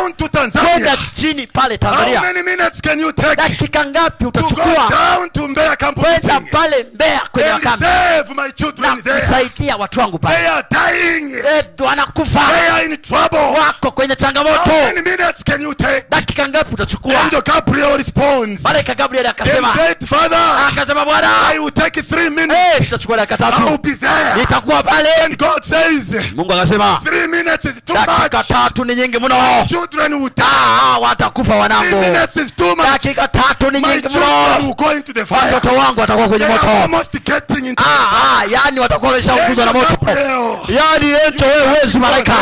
down to Tanzania. chini pale Tanzania. How many minutes can you take Dakika ngapi to go utachukua down to Mbeya camp kwenda meeting pale Mbeya kwenye and kambi save my children na there? kusaidia watu wangu They pale? are dying. Wanakufa, They are in trouble. wako kwenye changamoto. How many minutes can you take? Dakika ngapi utachukua? Angel Gabriel responds Malaika Gabriel and akasema, said, Father, akasema Bwana, I will take 3 minutes. tutachukua dakika I will 3, be there. nitakuwa pale. And God says, Mungu akasema 3 minutes is too dakika much. 3 ni nyingi mno. Children will die. Watakufa 3 wanangu. minutes is too much. Dakika 3 ni My nyingi children mno. will go into the fire. Watoto wangu watakuwa kwenye They are moto. almost getting into the fire. Yani watakuwa wameshaunguzwa na moto. Gabriel, Yani ento wewe huwezi malaika.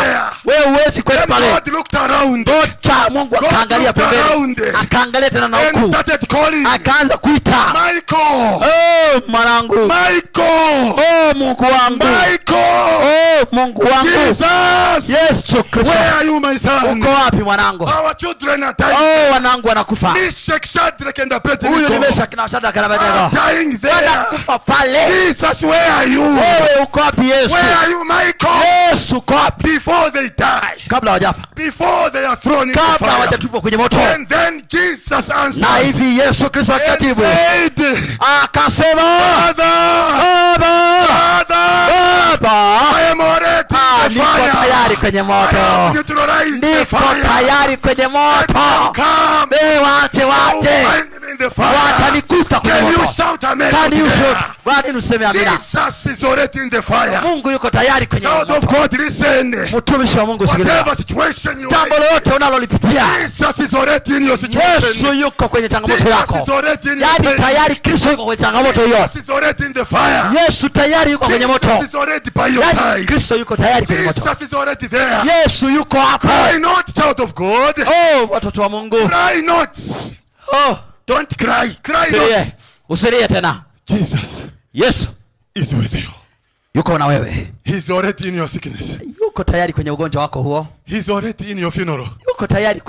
Wewe huwezi kwenda then pale. God looked around Ngoja Mungu akaangalia pembeni. Akaangalia tena na and huku. started calling Akaanza kuita. Michael. Mwanangu. Michael. Mungu wangu. Michael. Mungu wangu. Jesus. Yesu Kristo. Where are you, my son? Uko wapi mwanangu? Our children are dying. Wanangu wanakufa. Meshach, Shadrach and Abednego. Huyu ni Meshach na Shadrach na Abednego. Dying there. Wanakufa pale. Jesus, where are you? Wewe uko wapi Yesu? Where are you, Michael? Yesu uko wapi? Before they die. Kabla hawajafa. Before they are thrown into Kabla fire. hawajatupwa kwenye moto. And then Jesus answers. Na hivi Yesu Kristo akatibu. Akasema, Baba, I am already in the niko fire. tayari kwenye moto. I am neutralized the Niko fire. tayari kwenye moto. Come. Wache. Find me in the fire. Watanikuta kwenye Can you moto. shout amen? Can you there? shout? Bwana useme amina. Jesus is already in the fire. Mungu yuko tayari kwenye Child of moto. God, listen. Mtumishi wa Mungu sikiliza. Whatever situation you Jambo are in, lolote unalolipitia, Jesus is already in your situation. Yesu yuko kwenye changamoto Jesus yako. is already in your Yaani pain. tayari Kristo yuko kwenye changamoto hiyo. Jesus is already in the fire. Yesu tayari yuko kwenye moto. Jesus is already by your Yaani side. Kristo yuko tayari kwenye moto. Jesus is already there. Yesu yuko hapo. Cry not, child of God. Watoto wa Mungu. Cry not. Don't cry. Cry not. Usilie tena. Jesus Yesu is with you. yuko na wewe. He's already in your sickness. Yuko tayari kwenye ugonjwa wako huo. He's already in your funeral. Yuko tayari kwenye